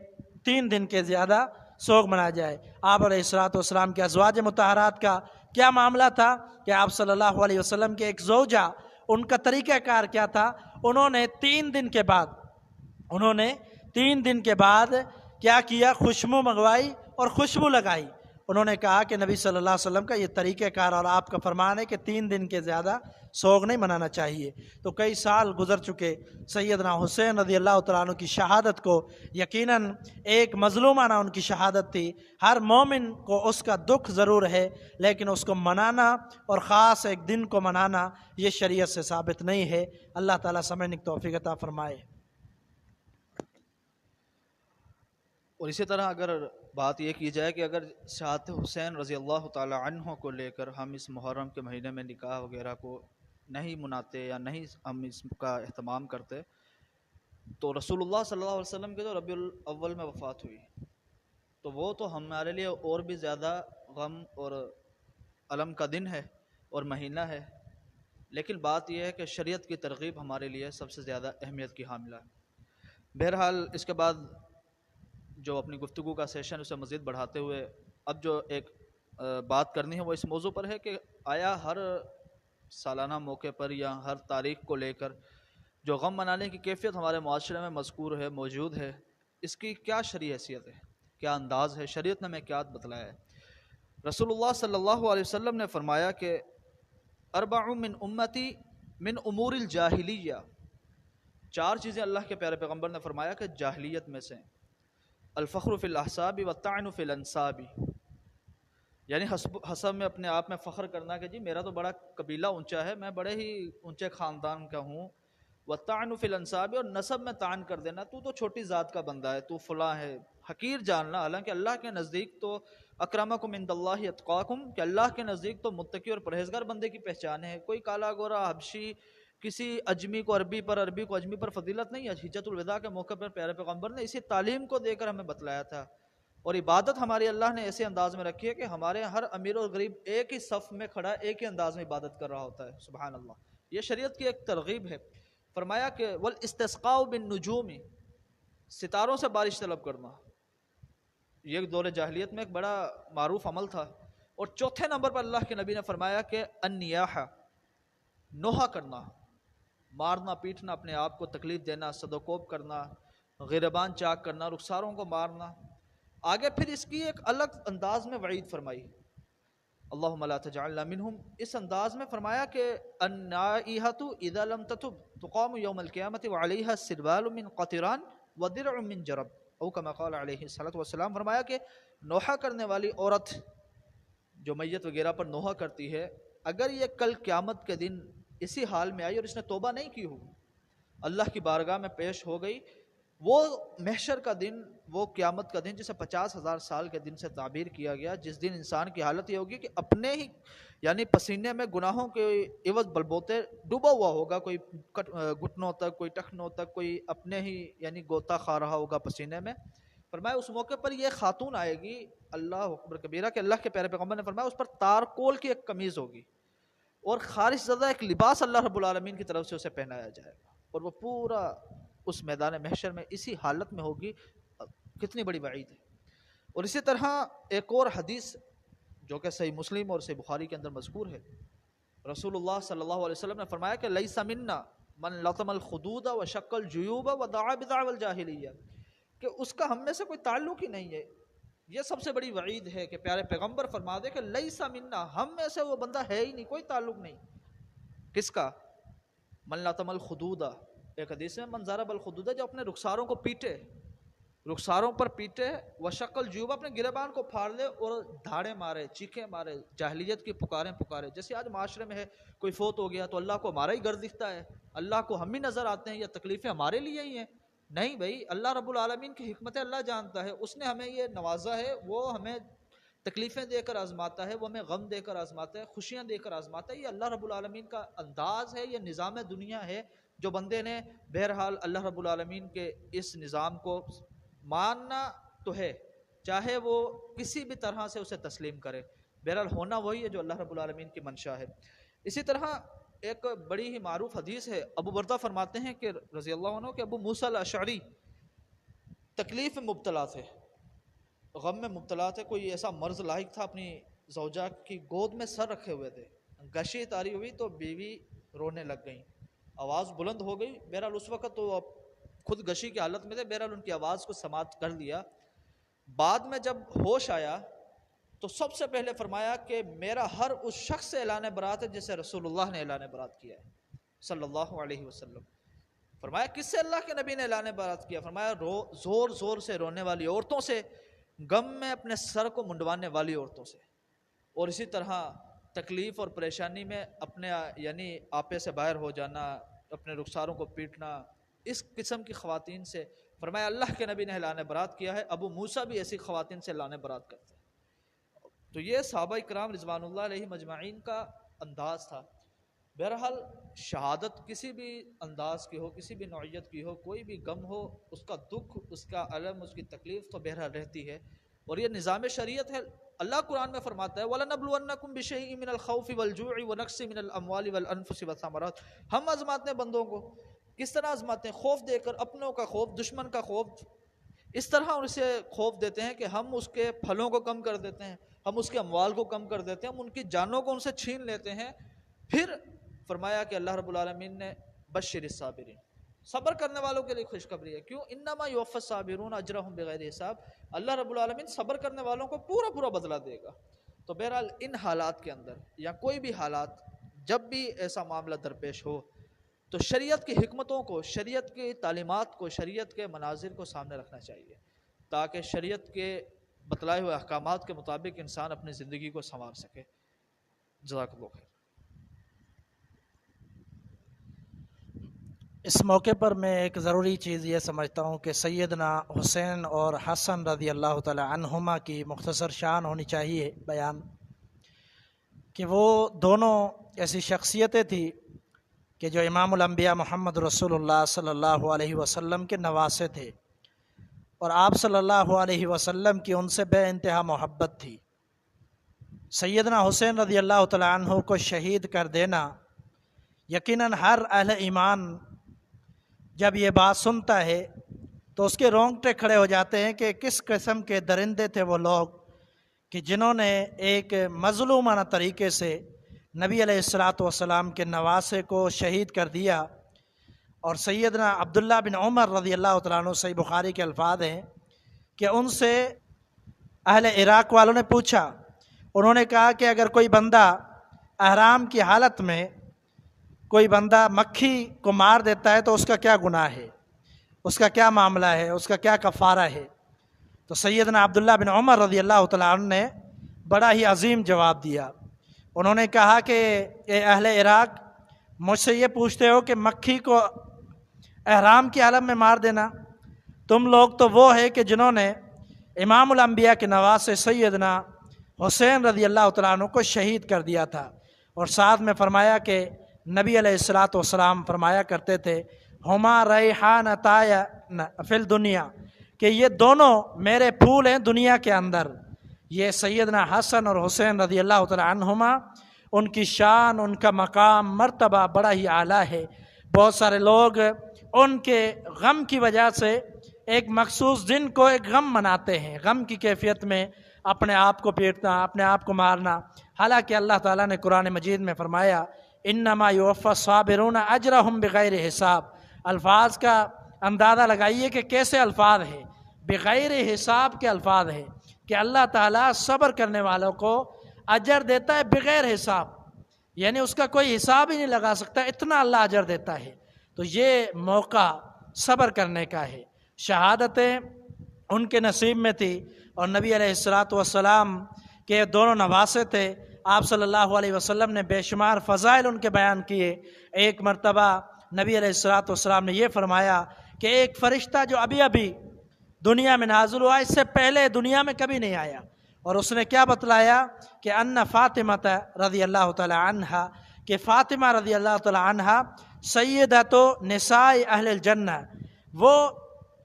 3 دن کے زیادہ سوگ منایا جائے۔ آپ علیہ الصلوۃ والسلام کے ازواج مطہرات کا کیا معاملہ تھا کہ آپ صلی اللہ علیہ وسلم کے ایک زوجہ، ان کا طریقہ کار کیا تھا، انہوں نے 3 دن کے بعد کیا کیا، خوشبو منگوائی اور خوشبو لگائی۔ انہوں نے کہا کہ نبی صلی اللہ علیہ وسلم کا یہ طریقہ کار اور آپ کا فرمان ہے کہ 3 دن کے زیادہ سوگ نہیں منانا چاہیے۔ تو کئی سال گزر چکے، سیدنا حسین رضی اللہ تعالیٰ عنہ کی شہادت کو یقیناً ایک مظلومانہ ان کی شہادت تھی، ہر مومن کو اس کا دکھ ضرور ہے، لیکن اس کو منانا اور خاص ایک دن کو منانا یہ شریعت سے ثابت نہیں ہے۔ اللہ تعالیٰ سمجھنے کی توفیق عطا فرمائے۔ اور اسی طرح اگر بات یہ کی جائے کہ اگر شہادت حسین رضی اللہ تعالی عنہ کو لے کر ہم اس محرم کے مہینے میں نکاح وغیرہ کو نہیں مناتے یا نہیں ہم اس کا اہتمام کرتے، تو رسول اللہ صلی اللہ علیہ وسلم کے جو ربیع الاول میں وفات ہوئی، تو وہ تو ہمارے لیے اور بھی زیادہ غم اور الم کا دن ہے اور مہینہ ہے، لیکن بات یہ ہے کہ شریعت کی ترغیب ہمارے لیے سب سے زیادہ اہمیت کی حاملہ ہے۔ بہرحال اس کے بعد جو اپنی گفتگو کا سیشن اسے مزید بڑھاتے ہوئے اب جو ایک بات کرنی ہے وہ اس موضوع پر ہے کہ آیا ہر سالانہ موقع پر یا ہر تاریخ کو لے کر جو غم منانے کی کیفیت ہمارے معاشرے میں مذکور ہے، موجود ہے، اس کی کیا شرعی حیثیت ہے، کیا انداز ہے، شریعت نے ہمیں کیا بتلایا ہے؟ رسول اللہ صلی اللہ علیہ وسلم نے فرمایا کہ اربع من امتی من امور الجاہلیہ، 4 چیزیں اللہ کے پیارے پیغمبر نے فرمایا کہ جاہلیت میں سے، الفخر فی الاحساب والطعن فی الانساب، یعنی حسب میں اپنے آپ میں فخر کرنا کہ جی میرا تو بڑا قبیلہ اونچا ہے، میں بڑے ہی اونچے خاندان کا ہوں، والطعن فی الانساب، اور نسب میں طعن کر دینا، تو چھوٹی ذات کا بندہ ہے، تو فلاں ہے، حقیر جاننا، حالانکہ اللہ کے نزدیک تو اکرمکم عند اللہ اتقاکم، کہ اللہ کے نزدیک تو متقی اور پرہیزگار بندے کی پہچان ہے۔ کوئی کالا گورا حبشی کسی اجمی کو عربی پر، عربی کو اجمی پر فضیلت نہیں ہے۔ حجۃ الوداع کے موقع پر پیارے پیغمبر نے اسی تعلیم کو دے کر ہمیں بتلایا تھا، اور عبادت ہماری اللہ نے ایسے انداز میں رکھی ہے کہ ہمارے ہر امیر اور غریب ایک ہی صف میں کھڑا ایک ہی انداز میں عبادت کر رہا ہوتا ہے، سبحان اللہ۔ یہ شریعت کی ایک ترغیب ہے۔ فرمایا کہ والاستسقاء بالنجوم، ستاروں سے بارش طلب کرنا، یہ دور جاہلیت میں ایک بڑا معروف عمل تھا۔ اور چوتھے نمبر پر اللہ کے نبی نے فرمایا کہ النیاحہ، نوحہ کرنا، مارنا پیٹنا، اپنے آپ کو تکلیف دینا، صدوکوب کرنا، غیربان چاک کرنا، رخساروں کو مارنا۔ آگے پھر اس کی ایک الگ انداز میں وعید فرمائی، اللہم لا تجعلنا منہم، اس انداز میں فرمایا کہ النائحۃ اذا لم تتب تقام یوم القیامۃ وعلیہا سربال من قطران ودرع من جرب، او کما قال علیہ الصلوۃ والسلام۔ فرمایا کہ نوحہ کرنے والی عورت جو میت وغیرہ پر نوحہ کرتی ہے، اگر یہ کل قیامت کے دن اسی حال میں آئی اور اس نے توبہ نہیں کی ہو، اللہ کی بارگاہ میں پیش ہو گئی، وہ محشر کا دن، وہ قیامت کا دن جسے 50,000 سال کے دن سے تعبیر کیا گیا، جس دن انسان کی حالت یہ ہوگی کہ اپنے ہی یعنی پسینے میں گناہوں کے عوض بلبوتے ڈوبا ہوا ہوگا، کوئی گھٹنوں تک، کوئی ٹخنوں تک، کوئی اپنے ہی یعنی غوطہ کھا رہا ہوگا پسینے میں۔ فرمایا اس موقع پر یہ خاتون آئے گی، اللہ اکبر کبیرہ، کہ اللہ کے پیارے پیغمبر نے فرمایا اس پر تارکول کی ایک قمیض ہوگی اور خارش زدہ ایک لباس اللہ رب العالمین کی طرف سے اسے پہنایا جائے گا، اور وہ پورا اس میدان محشر میں اسی حالت میں ہوگی۔ کتنی بڑی وعید ہے۔ اور اسی طرح ایک اور حدیث جو کہ صحیح مسلم اور صحیح بخاری کے اندر مذکور ہے، رسول اللہ صلی اللہ علیہ وسلم نے فرمایا کہ لیس منا من لطم الخدود وشق الجیوب ودعا بدعوى الجاہلیہ، کہ اس کا ہم میں سے کوئی تعلق ہی نہیں ہے۔ یہ سب سے بڑی وعید ہے کہ پیارے پیغمبر فرما دے کہ لیس منا، ہم میں سے وہ بندہ ہے ہی نہیں، کوئی تعلق نہیں۔ کس کا؟ من لطم الخدود، ایک حدیث میں من ضرب الخدود، جو اپنے رخساروں کو پیٹے، رخساروں پر پیٹے، وشق الجیوب، اپنے گریبان کو پھاڑ لے اور دھاڑے مارے، چیخیں مارے، جاہلیت کی پکاریں پکارے۔ جیسے آج معاشرے میں ہے، کوئی فوت ہو گیا تو اللہ کو ہمارا ہی گھر دکھتا ہے، اللہ کو ہم ہی نظر آتے ہیں، یا تکلیفیں ہمارے لیے ہی ہیں۔ نہیں بھائی، اللہ رب العالمین کی حکمت اللہ جانتا ہے، اس نے ہمیں یہ نوازا ہے، وہ ہمیں تکلیفیں دے کر آزماتا ہے، وہ ہمیں غم دے کر آزماتا ہے، خوشیاں دے کر آزماتا ہے۔ یہ اللہ رب العالمین کا انداز ہے، یہ نظام دنیا ہے، جو بندے نے بہرحال اللہ رب العالمین کے اس نظام کو ماننا تو ہے، چاہے وہ کسی بھی طرح سے اسے تسلیم کرے، بہرحال ہونا وہی ہے جو اللہ رب العالمین کی منشا ہے۔ اسی طرح ایک بڑی ہی معروف حدیث ہے، ابو بردہ فرماتے ہیں کہ رضی اللہ عنہ کہ ابو موسیٰ الاشعری تکلیف میں مبتلا تھے، غم میں مبتلا تھے، کوئی ایسا مرض لاحق تھا، اپنی زوجہ کی گود میں سر رکھے ہوئے تھے، گشی طاری ہوئی تو بیوی رونے لگ گئیں، آواز بلند ہو گئی، بہرحال اس وقت تو خود گشی کی حالت میں تھے، بہرحال ان کی آواز کو سماعت کر لیا۔ بعد میں جب ہوش آیا تو سب سے پہلے فرمایا کہ میرا ہر اس شخص سے اعلان برات ہے جسے رسول اللہ نے اعلان برات کیا ہے صلی اللہ علیہ وسلم۔ فرمایا کس سے اللہ کے نبی نے اعلان برات کیا؟ فرمایا زور زور سے رونے والی عورتوں سے، غم میں اپنے سر کو منڈوانے والی عورتوں سے، اور اسی طرح تکلیف اور پریشانی میں اپنے یعنی آپے سے باہر ہو جانا، اپنے رخساروں کو پیٹنا، اس قسم کی خواتین سے۔ فرمایا اللہ کے نبی نے اعلان برات کیا ہے، ابو موسیٰ بھی ایسی خواتین سے اعلان برات کرتے ہیں۔ تو یہ صحابہ کرام رضوان اللہ علیہ مجمعین کا انداز تھا۔ بہرحال شہادت کسی بھی انداز کی ہو، کسی بھی نوعیت کی ہو، کوئی بھی غم ہو، اس کا دکھ، اس کا الم، اس کی تکلیف تو بہرحال رہتی ہے، اور یہ نظام شریعت ہے۔ اللہ قرآن میں فرماتا ہے وَلَنَبْلُوَنَّكُمْ بِشَيْءٍ مِّنَ الْخَوْفِ وَالْجُوعِ وَنَقْصٍ مِّنَ الْأَمْوَالِ وَالْأَنفُسِ وَالثَّمَرَاتِ، ہم آزماتے ہیں بندوں کو۔ کس طرح آزماتے ہیں؟ خوف دے کر، اپنوں کا خوف، دشمن کا خوف، اس طرح اسے خوف دیتے ہیں کہ ہم اس کے پھلوں کو کم کر دیتے ہیں، ہم اس کے اموال کو کم کر دیتے ہیں، ہم ان کی جانوں کو ان سے چھین لیتے ہیں۔ پھر فرمایا کہ اللہ رب العالمین نے بشر الصابرین، صبر کرنے والوں کے لیے خوشخبری ہے۔ کیوں؟ انما یوفی الصابرون اجرہم بغیر حساب، اللہ رب العالمین صبر کرنے والوں کو پورا پورا بدلہ دے گا۔ تو بہرحال ان حالات کے اندر یا کوئی بھی حالات جب بھی ایسا معاملہ درپیش ہو تو شریعت کی حکمتوں کو، شریعت کی تعلیمات کو، شریعت کے مناظر کو سامنے رکھنا چاہیے تاکہ شریعت کے بتلائے ہوئے احکامات کے مطابق انسان اپنی زندگی کو سنوار سکے۔ جزاک اللہ خیر۔ اس موقع پر میں ایک ضروری چیز یہ سمجھتا ہوں کہ سیدنا حسین اور حسن رضی اللہ تعالی عنہما کی مختصر شان ہونی چاہیے بیان، کہ وہ دونوں ایسی شخصیتیں تھیں کہ جو امام الانبیاء محمد رسول اللہ صلی اللہ علیہ وسلم کے نواسے تھے، اور آپ صلی اللہ علیہ وسلم کی ان سے بے انتہا محبت تھی۔ سیدنا حسین رضی اللہ تعالی عنہ کو شہید کر دینا، یقیناً ہر اہل ایمان جب یہ بات سنتا ہے تو اس کے رونگٹے کھڑے ہو جاتے ہیں کہ کس قسم کے درندے تھے وہ لوگ کہ جنہوں نے ایک مظلومانہ طریقے سے نبی علیہ والسلام کے نواسے کو شہید کر دیا۔ اور سیدنا عبداللہ بن عمر رضی اللہ تعالیٰ عنہ، صحیح بخاری کے الفاظ ہیں کہ ان سے اہل عراق والوں نے پوچھا، انہوں نے کہا کہ اگر کوئی بندہ احرام کی حالت میں کوئی بندہ مکھی کو مار دیتا ہے تو اس کا کیا گناہ ہے، اس کا کیا معاملہ ہے، اس کا کیا کفارہ ہے؟ تو سیدنا عبداللہ بن عمر رضی اللہ تعالیٰ عنہ نے بڑا ہی عظیم جواب دیا۔ انہوں نے کہا کہ اے اہل عراق، مجھ سے یہ پوچھتے ہو کہ مکھی کو احرام کی حالت میں مار دینا؟ تم لوگ تو وہ ہے کہ جنہوں نے امام الانبیاء کے نواسے سیدنا حسین رضی اللہ تعالیٰ عنہ کو شہید کر دیا تھا۔ اور ساتھ میں فرمایا کہ نبی علیہ والسلام فرمایا کرتے تھے، ہما ریحانتای فی الدنیا، کہ یہ دونوں میرے پھول ہیں دنیا کے اندر۔ یہ سیدنا حسن اور حسین رضی اللہ تعالی عنہما، ان کی شان، ان کا مقام، مرتبہ بڑا ہی اعلیٰ ہے۔ بہت سارے لوگ ان کے غم کی وجہ سے ایک مخصوص دن کو ایک غم مناتے ہیں، غم کی کیفیت میں اپنے آپ کو پیٹنا، اپنے آپ کو مارنا، حالانکہ اللہ تعالیٰ نے قرآن مجید میں فرمایا انما یوفی الصابرون اجرہم بغیر حساب۔ الفاظ کا اندازہ لگائیے کہ کیسے الفاظ ہیں، بغیر حساب کے الفاظ ہیں کہ اللہ تعالیٰ صبر کرنے والوں کو اجر دیتا ہے بغیر حساب، یعنی اس کا کوئی حساب ہی نہیں لگا سکتا، اتنا اللہ اجر دیتا ہے۔ تو یہ موقع صبر کرنے کا ہے۔ شہادتیں ان کے نصیب میں تھی، اور نبی علیہ والسلام کے دونوں نواسے تھے۔ آپ صلی اللہ علیہ وسلم نے بے شمار فضائل ان کے بیان کیے۔ ایک مرتبہ نبی علیہ والسلام نے یہ فرمایا کہ ایک فرشتہ جو ابھی ابھی دنیا میں نازل ہوا، اس سے پہلے دنیا میں کبھی نہیں آیا، اور اس نے کیا بتلایا کہ ان فاطمہ رضی اللہ تعالی عنہا، کہ فاطمہ رضی اللہ تعالی عنہا سیدۃ نساء اہل الجنہ، وہ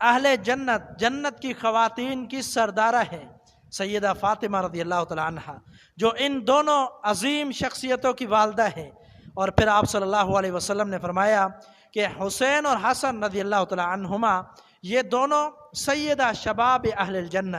اہل جنت، جنت کی خواتین کی سردارہ ہیں، سیدہ فاطمہ رضی اللہ تعالی عنہا، جو ان دونوں عظیم شخصیتوں کی والدہ ہیں۔ اور پھر آپ صلی اللہ علیہ وسلم نے فرمایا کہ حسین اور حسن رضی اللہ تعالی عنہما، یہ دونوں سیدہ شباب اہل الجنہ،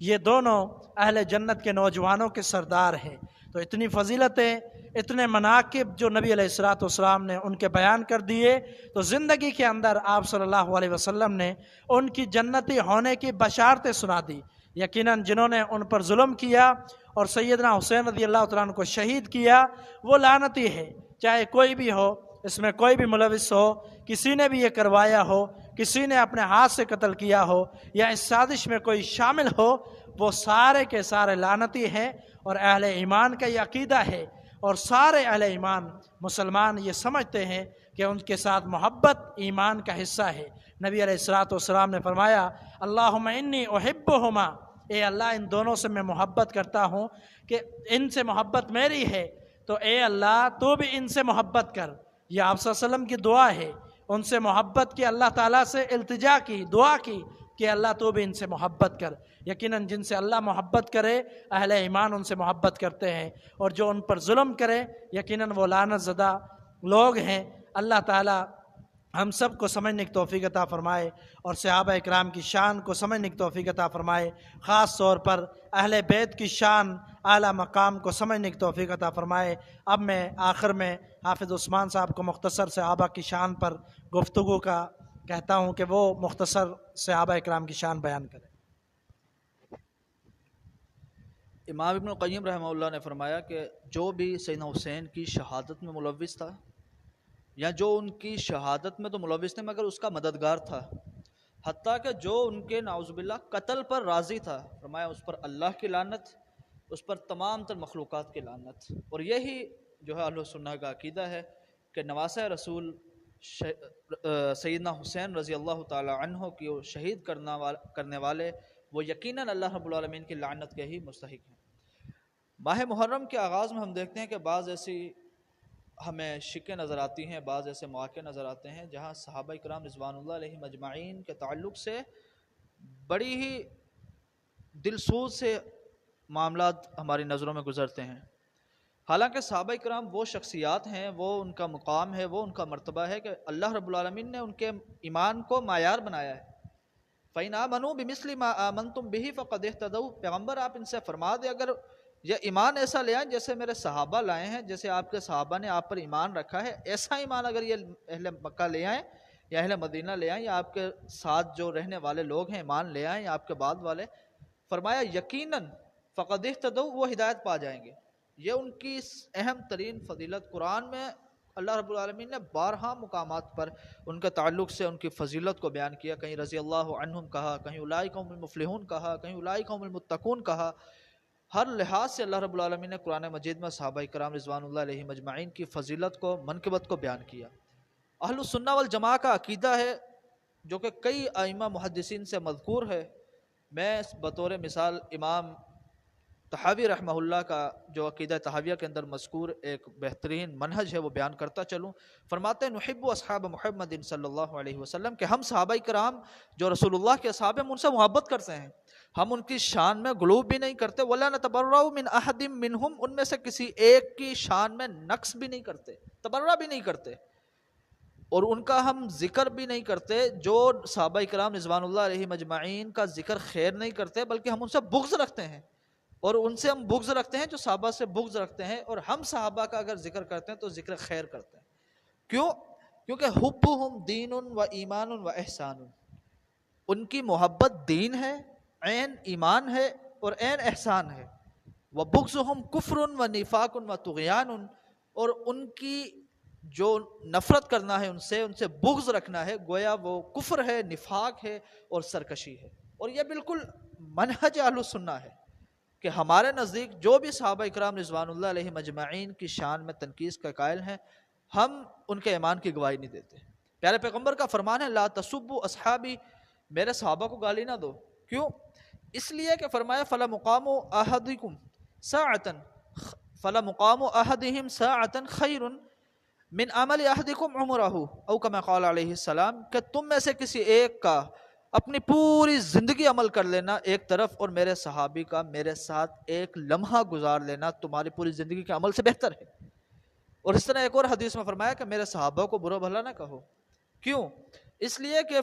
یہ دونوں اہل جنت کے نوجوانوں کے سردار ہیں۔ تو اتنی فضیلتیں، اتنے مناقب جو نبی علیہ والسلام نے ان کے بیان کر دیے، تو زندگی کے اندر آپ صلی اللہ علیہ وسلم نے ان کی جنتی ہونے کی بشارتیں سنا دی۔ یقیناً جنہوں نے ان پر ظلم کیا اور سیدنا حسین رضی اللہ تعالیٰ عنہ کو شہید کیا، وہ لعنتی ہے، چاہے کوئی بھی ہو، اس میں کوئی بھی ملوث ہو، کسی نے بھی یہ کروایا ہو، کسی نے اپنے ہاتھ سے قتل کیا ہو، یا اس سازش میں کوئی شامل ہو، وہ سارے کے سارے لعنتی ہیں۔ اور اہل ایمان کا یہ عقیدہ ہے، اور سارے اہل ایمان مسلمان یہ سمجھتے ہیں کہ ان کے ساتھ محبت ایمان کا حصہ ہے۔ نبی علیہ والسلام نے فرمایا اللہم انی احبہما، اے اللہ ان دونوں سے میں محبت کرتا ہوں، کہ ان سے محبت میری ہے، تو اے اللہ تو بھی ان سے محبت کر۔ یہ آپ صلی اللہ علیہ وسلم کی دعا ہے، ان سے محبت کی، اللہ تعالیٰ سے التجا کی، دعا کی کہ اللہ تو بھی ان سے محبت کر۔ یقیناً جن سے اللہ محبت کرے، اہل ایمان ان سے محبت کرتے ہیں، اور جو ان پر ظلم کرے یقیناً وہ لعنت زدہ لوگ ہیں۔ اللہ تعالیٰ ہم سب کو سمجھنے کی توفیق عطا فرمائے، اور صحابہ اکرام کی شان کو سمجھنے کی توفیق عطا فرمائے، خاص طور پر اہل بیت کی شان، اعلیٰ مقام کو سمجھنے کی توفیق عطا فرمائے۔ اب میں آخر میں حافظ عثمان صاحب کو مختصر صحابہ کی شان پر گفتگو کا کہتا ہوں کہ وہ مختصر صحابہ اکرام کی شان بیان کریں۔ امام ابن القیم رحمہ اللہ نے فرمایا کہ جو بھی سیدنا حسین کی شہادت میں ملوث تھا، یا جو ان کی شہادت میں تو ملوث نہیں مگر اس کا مددگار تھا، حتیٰ کہ جو ان کے نعوذ باللہ قتل پر راضی تھا، فرمایا اس پر اللہ کی لعنت، اس پر تمام تر مخلوقات کی لعنت۔ اور یہی جو ہے اہل سنہ کا عقیدہ ہے کہ نواسہ رسول سیدنا حسین رضی اللہ تعالی عنہ کی شہید کرنے والے وہ یقیناً اللہ رب العالمین کی لعنت کے ہی مستحق ہیں۔ ماہ محرم کے آغاز میں ہم دیکھتے ہیں کہ بعض ایسی ہمیں شکیں نظر آتی ہیں، بعض ایسے مواقع نظر آتے ہیں جہاں صحابہ کرام رضوان اللہ علیہم اجمعین کے تعلق سے بڑی ہی دلسوز سے معاملات ہماری نظروں میں گزرتے ہیں۔ حالانکہ صحابہ کرام وہ شخصیات ہیں، وہ ان کا مقام ہے، وہ ان کا مرتبہ ہے کہ اللہ رب العالمین نے ان کے ایمان کو معیار بنایا ہے۔ فَإِنْ آمَنُوا بِمِثْلِ مَا آمَنْتُمْ بِهِ فَقَدِ اهْتَدَوْا، پیغمبر آپ ان سے فرما دیں اگر یہ ایمان ایسا لے آئیں جیسے میرے صحابہ لائے ہیں، جیسے آپ کے صحابہ نے آپ پر ایمان رکھا ہے، ایسا ایمان اگر یہ اہل مکہ لے آئیں یا اہل مدینہ لے آئیں یا آپ کے ساتھ جو رہنے والے لوگ ہیں ایمان لے آئیں یا آپ کے بعد والے، فرمایا یقیناً فَقَدِ اهْتَدَوْا، وہ ہدایت پا جائیں گے۔ یہ ان کی اہم ترین فضیلت قرآن میں اللہ رب العالمین نے بارہا مقامات پر ان کے تعلق سے ان کی فضیلت کو بیان کیا، کہیں رضی اللہ عنہم کہا، کہیں اولئک هم المفلحون کہا، کہیں اولئک هم المتقون کہا۔ ہر لحاظ سے اللہ رب العالمین نے قرآن مجید میں صحابہ کرام رضوان اللہ علیہم اجمعین کی فضیلت کو، منقبت کو بیان کیا۔ اہل السنہ والجماعہ کا عقیدہ ہے جو کہ کئی ائمہ محدثین سے مذکور ہے۔ میں بطور مثال امام طحاوی رحمہ اللہ کا جو عقیدہ طحاویہ کے اندر مذکور ایک بہترین منہج ہے وہ بیان کرتا چلوں۔ فرماتے ہیں نحب اصحاب محمد صلی اللہ علیہ وسلم کہ ہم صحابہ کرام جو رسول اللہ کے اصحاب ہیں ہم ان سے محبت کرتے ہیں، ہم ان کی شان میں غلوب بھی نہیں کرتے، ولا نتبرأ من احد منہم، ان میں سے کسی ایک کی شان میں نقص بھی نہیں کرتے، تبرع بھی نہیں کرتے، اور ان کا ہم ذکر بھی نہیں کرتے۔ جو صحابہ کرام رضوان اللہ علیہم اجمعین کا ذکر خیر نہیں کرتے بلکہ ہم ان سے بغض رکھتے ہیں، اور ان سے ہم بغض رکھتے ہیں جو صحابہ سے بغض رکھتے ہیں، اور ہم صحابہ کا اگر ذکر کرتے ہیں تو ذکر خیر کرتے ہیں۔ کیوں؟ کیونکہ حبہم دین و ایمان و احسان، ان کی محبت دین ہے، عین ایمان ہے اور عین احسان ہے۔ وبغضہم کفر و نفاق و طغیان، اور ان کی جو نفرت کرنا ہے ان سے بغض رکھنا ہے گویا وہ کفر ہے، نفاق ہے اور سرکشی ہے۔ اور یہ بالکل منہج اہل السنہ ہے کہ ہمارے نزدیک جو بھی صحابہ اکرام رضوان اللہ علیہم اجمعین کی شان میں تنقیص کا قائل ہیں، ہم ان کے ایمان کی گواہی نہیں دیتے۔ پیارے پیغمبر کا فرمان ہے لا تسبوا اصحابی، میرے صحابہ کو گالی نہ دو۔ کیوں؟ اس لیے کہ فرمایا فلا مقام احدکم ساعۃ، فلا مقام احدہم ساعۃ خیر من عمل احدکم عمرہ، او کما قال علیہ السلام، کہ تم میں سے کسی ایک کا اپنی پوری زندگی عمل کر لینا ایک طرف، اور میرے صحابی کا میرے ساتھ ایک لمحہ گزار لینا تمہاری پوری زندگی کے عمل سے بہتر ہے۔ اور اس طرح ایک اور حدیث میں فرمایا کہ میرے صحابہ کو برا بھلا نہ کہو۔ کیوں؟ اس لیے کہ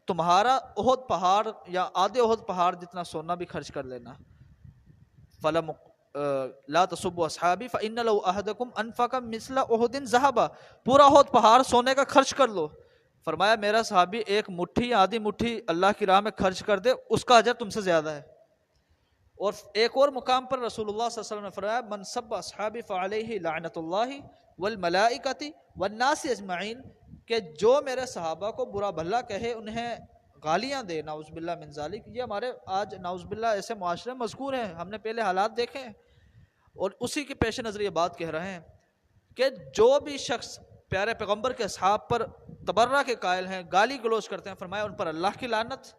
تمہارا احد پہاڑ یا آدھے احد پہاڑ جتنا سونا بھی خرچ کر لینا، لا تسبوا اصحابی فإن لو احدکم انفق مثل احد ذهبا، پورا احد پہاڑ سونے کا خرچ کر لو، فرمایا میرا صحابی ایک مٹھی یا آدھی مٹھی اللہ کی راہ میں خرچ کر دے، اس کا اجر تم سے زیادہ ہے۔ اور ایک اور مقام پر رسول اللہ صلی اللہ علیہ وسلم نے فرمایا من سب اصحابی فعلیہ لعنت اللہ والملائکۃ والناس اجمعین، کہ جو میرے صحابہ کو برا بھلا کہے، انہیں گالیاں دے، نعوذ باللہ من ذالک، یہ ہمارے آج نعوذ باللہ ایسے معاشرے مذکور ہیں، ہم نے پہلے حالات دیکھے ہیں، اور اسی کے پیش نظر یہ بات کہہ رہے ہیں کہ جو بھی شخص پیارے پیغمبر کے اصحاب پر تبرع کے قائل ہیں، گالی گلوچ کرتے ہیں، فرمایا ان پر اللہ کی لعنت،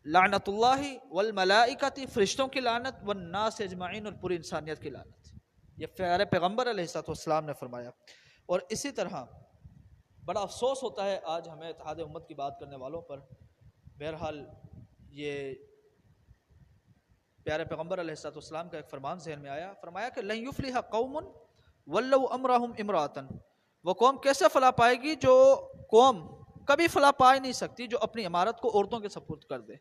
لعنت اللہ والملائکۃ، فرشتوں کی لعنت، والناس اجمعین، اور پوری انسانیت کی لعنت، یہ پیارے پیغمبر علیہ السلام نے فرمایا۔ اور اسی طرح بڑا افسوس ہوتا ہے آج ہمیں اتحاد امت کی بات کرنے والوں پر، بہرحال یہ پیارے پیغمبر علیہ السلام کا ایک فرمان ذہن میں آیا، فرمایا کہ لن یفلح قوم ولوا امرهم امراۃ، وہ قوم کیسے فلاح پائے گی جو قوم کبھی فلاح پا ہی نہیں سکتی جو اپنی امارت کو عورتوں کے سپرد کر دے۔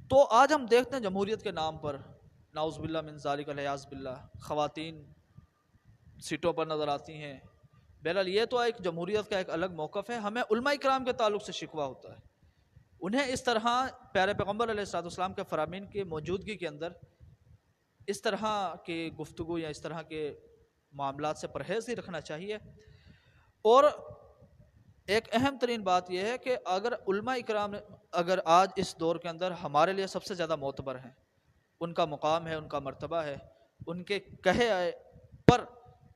تو آج ہم دیکھتے ہیں جمہوریت کے نام پر نعوذ باللہ من ذالک والعیاذ باللہ خواتین سیٹوں پر نظر آتی ہیں۔ بہرحال یہ تو ایک جمہوریت کا ایک الگ موقف ہے، ہمیں علماء کرام کے تعلق سے شکوہ ہوتا ہے۔ انہیں اس طرح پیارے پیغمبر علیہ الصلوۃ والسلام کے فرامین کی موجودگی کے اندر اس طرح کی گفتگو یا اس طرح کے معاملات سے پرہیز ہی رکھنا چاہیے۔ اور ایک اہم ترین بات یہ ہے کہ اگر علماء اکرام اگر آج اس دور کے اندر ہمارے لیے سب سے زیادہ معتبر ہیں، ان کا مقام ہے، ان کا مرتبہ ہے، ان کے کہے پر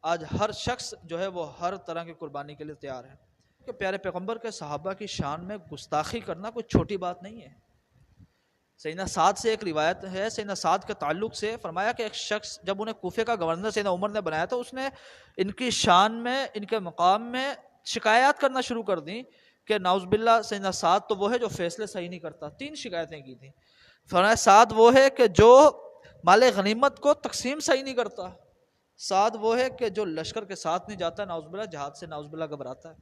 آج ہر شخص جو ہے وہ ہر طرح کی قربانی کے لیے تیار ہے کہ پیارے پیغمبر کے صحابہ کی شان میں گستاخی کرنا کوئی چھوٹی بات نہیں ہے۔ سیدنا سعد سے ایک روایت ہے، سیدنا سعد کے تعلق سے فرمایا کہ ایک شخص جب انہیں کوفے کا گورنر سیدنا عمر نے بنایا تو اس نے ان کی شان میں، ان کے مقام میں شکایات کرنا شروع کر دیں کہ نعوذ باللہ سیدنا سعد تو وہ ہے جو فیصلے صحیح نہیں کرتا۔ 3 شکایتیں کی تھیں۔ فرمایا سعد وہ ہے کہ جو مال غنیمت کو تقسیم صحیح نہیں کرتا، سعد وہ ہے کہ جو لشکر کے ساتھ نہیں جاتا، نعوذ باللہ جہاد سے نعوذ باللہ گھبراتا ہے۔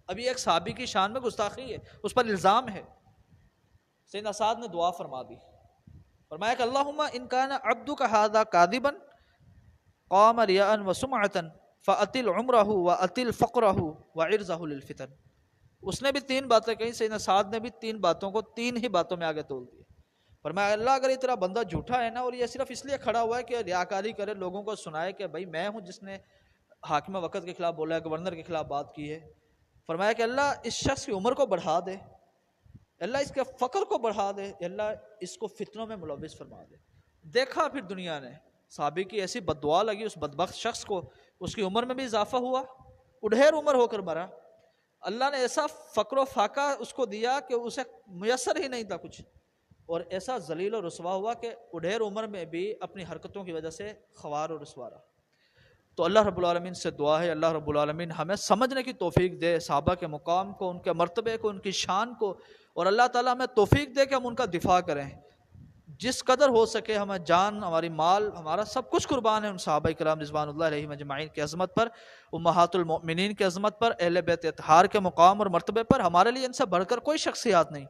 اب یہ ایک صحابی کی شان میں گستاخی ہے، اس پر الزام ہے۔ سیدنا سعد نے دعا فرما دی، فرمایا کہ اللہم ان کان عبدک ھذا کاذبا قام ریاء وسمعۃ فاطل عمرہ واطل فقرہ وعرضہ للفتن۔ اس نے بھی 3 باتیں کہیں، سیدنا سعد نے بھی 3 باتوں کو 3 ہی باتوں میں آگے تول دیا۔ فرمایا اللہ اگر یہ تیرا بندہ جھوٹا ہے نا، اور یہ صرف اس لیے کھڑا ہوا ہے کہ ریاکاری کرے، لوگوں کو سنائے کہ بھائی میں ہوں جس نے حاکم وقت کے خلاف بولا ہے، گورنر کے خلاف بات کی ہے، فرمایا کہ اللہ اس شخص کی عمر کو بڑھا دے، اللہ اس کے فقر کو بڑھا دے، اللہ اس کو فتنوں میں ملوث فرما دے۔ دیکھا پھر دنیا نے صحابی کی ایسی بد دعا لگی اس بدبخت شخص کو، اس کی عمر میں بھی اضافہ ہوا، اڈھیر عمر ہو کر مرا۔ اللہ نے ایسا فقر و فاقہ اس کو دیا کہ اسے میسر ہی نہیں تھا کچھ، اور ایسا ذلیل و رسوا ہوا کہ اڈھیر عمر میں بھی اپنی حرکتوں کی وجہ سے خوار و رسوا رہا۔ تو اللہ رب العالمین سے دعا ہے اللہ رب العالمین ہمیں سمجھنے کی توفیق دے صحابہ کے مقام کو، ان کے مرتبے کو، ان کی شان کو، اور اللہ تعالیٰ ہمیں توفیق دے کہ ہم ان کا دفاع کریں، جس قدر ہو سکے ہمیں جان، ہماری مال، ہمارا سب کچھ قربان ہے ان صحابہ کرام رضوان اللہ علیہم اجمعین کی عظمت پر، امہات المؤمنین کی عظمت پر، اہل بیت اطہار کے مقام اور مرتبے پر۔ ہمارے لیے ان سے بڑھ کر کوئی شخصیات نہیں۔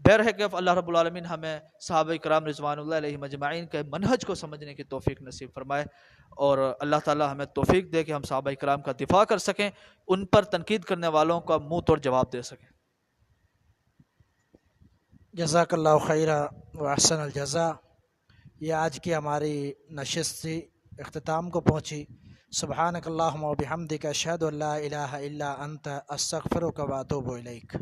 بہر ہے کہ اللہ رب العالمین ہمیں صحابہ کرام رضوان اللہ علیہم اجمعین کے منہج کو سمجھنے کی توفیق نصیب فرمائے، اور اللہ تعالی ہمیں توفیق دے کہ ہم صحابہ کرام کا دفاع کر سکیں، ان پر تنقید کرنے والوں کا منہ توڑ جواب دے سکیں۔ جزاک اللہ خیرہ و احسن الجزا۔ یہ آج کی ہماری نشست تھی، اختتام کو پہنچی۔ سبحانک اللہم و بحمدک اشہد ان لا الہ الا انت استغفرک و اتوب الیک۔